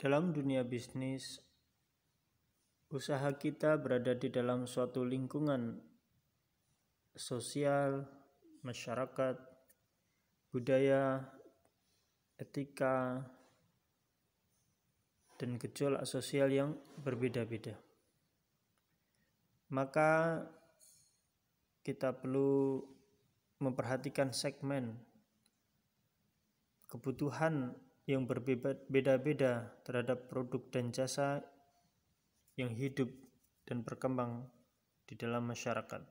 Dalam dunia bisnis, usaha kita berada di dalam suatu lingkungan sosial, masyarakat, budaya, etika, dan gejolak sosial yang berbeda-beda. Maka kita perlu memperhatikan segmen kebutuhan yang berbeda-beda terhadap produk dan jasa yang hidup dan berkembang di dalam masyarakat.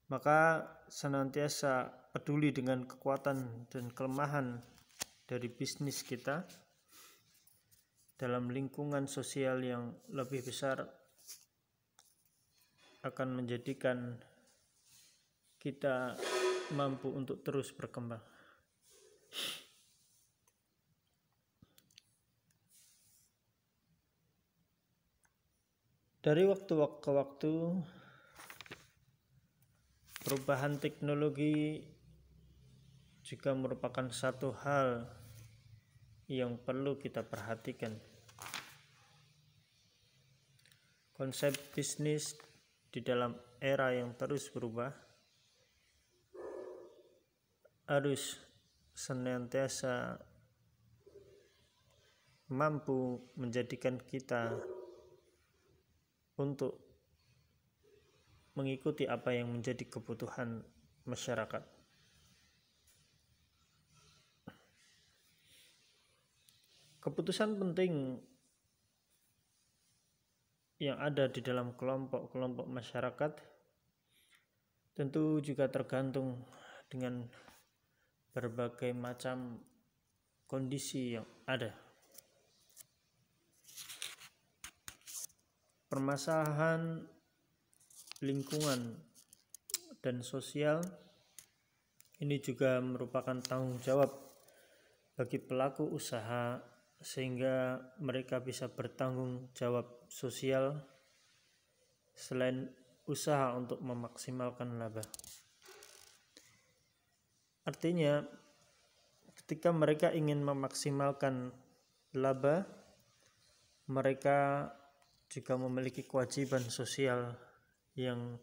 Maka senantiasa peduli dengan kekuatan dan kelemahan dari bisnis kita dalam lingkungan sosial yang lebih besar akan menjadikan kita mampu untuk terus berkembang. Dari waktu ke waktu, perubahan teknologi juga merupakan satu hal yang perlu kita perhatikan. Konsep bisnis di dalam era yang terus berubah harus senantiasa mampu menjadikan kita untuk mengikuti apa yang menjadi kebutuhan masyarakat. Keputusan penting yang ada di dalam kelompok-kelompok masyarakat tentu juga tergantung dengan berbagai macam kondisi yang ada. Permasalahan lingkungan dan sosial ini juga merupakan tanggung jawab bagi pelaku usaha sehingga mereka bisa bertanggung jawab sosial selain usaha untuk memaksimalkan laba. Artinya, ketika mereka ingin memaksimalkan laba, mereka juga memiliki kewajiban sosial yang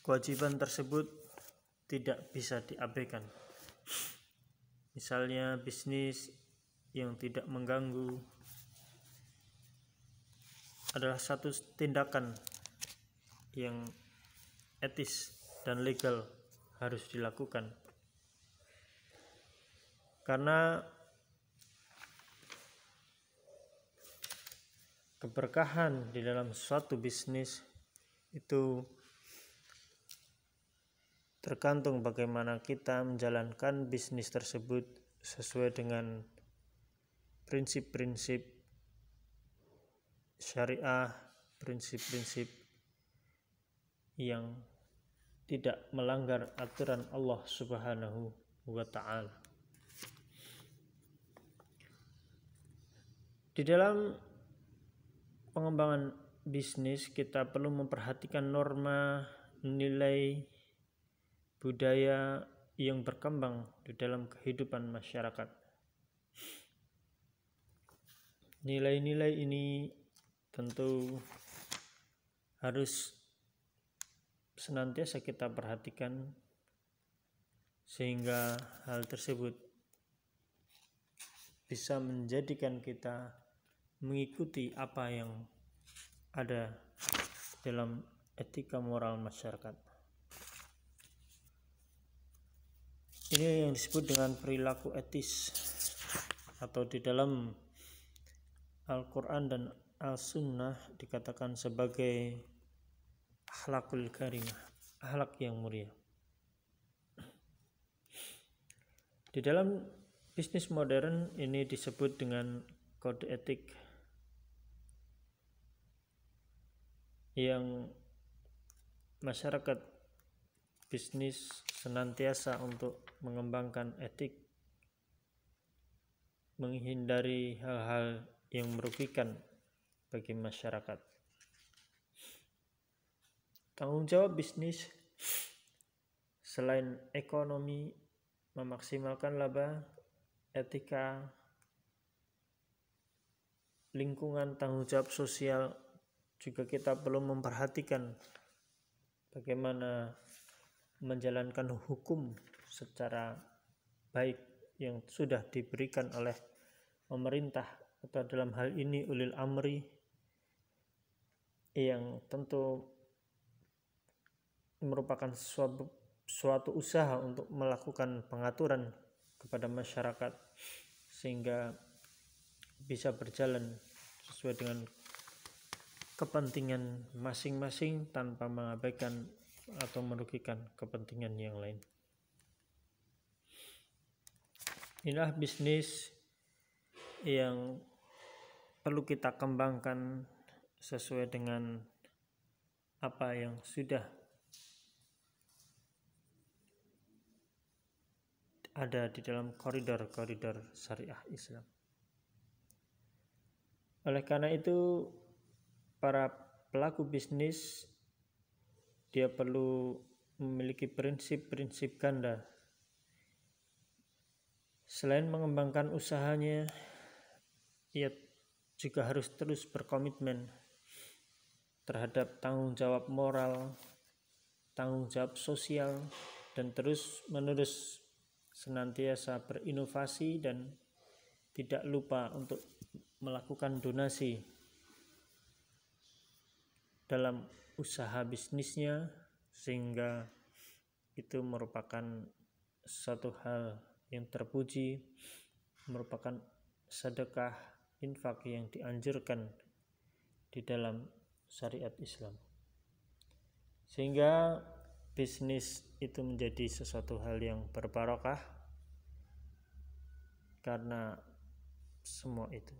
kewajiban tersebut tidak bisa diabaikan. Misalnya bisnis yang tidak mengganggu adalah satu tindakan yang etis dan legal harus dilakukan. Karena keberkahan di dalam suatu bisnis itu tergantung bagaimana kita menjalankan bisnis tersebut sesuai dengan prinsip-prinsip syariah, prinsip-prinsip yang tidak melanggar aturan Allah Subhanahu wa ta'ala. Di dalam pengembangan bisnis kita perlu memperhatikan norma, nilai, budaya yang berkembang di dalam kehidupan masyarakat. Nilai-nilai ini tentu harus senantiasa kita perhatikan sehingga hal tersebut bisa menjadikan kita mengikuti apa yang ada dalam etika moral masyarakat. Ini yang disebut dengan perilaku etis atau di dalam Al-Quran dan Al-Sunnah dikatakan sebagai akhlakul karimah, akhlak yang mulia. Di dalam bisnis modern ini disebut dengan kode etik yang masyarakat bisnis senantiasa untuk mengembangkan etik, menghindari hal-hal yang merugikan bagi masyarakat. Tanggung jawab bisnis selain ekonomi, memaksimalkan laba, etika, lingkungan, tanggung jawab sosial, juga kita perlu memperhatikan bagaimana menjalankan hukum secara baik yang sudah diberikan oleh pemerintah, atau dalam hal ini ulil amri, yang tentu merupakan suatu usaha untuk melakukan pengaturan kepada masyarakat sehingga bisa berjalan sesuai dengan kepentingan masing-masing tanpa mengabaikan atau merugikan kepentingan yang lain. Inilah bisnis yang perlu kita kembangkan sesuai dengan apa yang sudah ada di dalam koridor-koridor syariah Islam. Oleh karena itu, para pelaku bisnis dia perlu memiliki prinsip-prinsip ganda. Selain mengembangkan usahanya, ia juga harus terus berkomitmen terhadap tanggung jawab moral, tanggung jawab sosial, dan terus-menerus senantiasa berinovasi dan tidak lupa untuk melakukan donasi dalam usaha bisnisnya, sehingga itu merupakan satu hal yang terpuji, merupakan sedekah, infak yang dianjurkan di dalam syariat Islam, sehingga bisnis itu menjadi sesuatu hal yang berbarokah karena semua itu.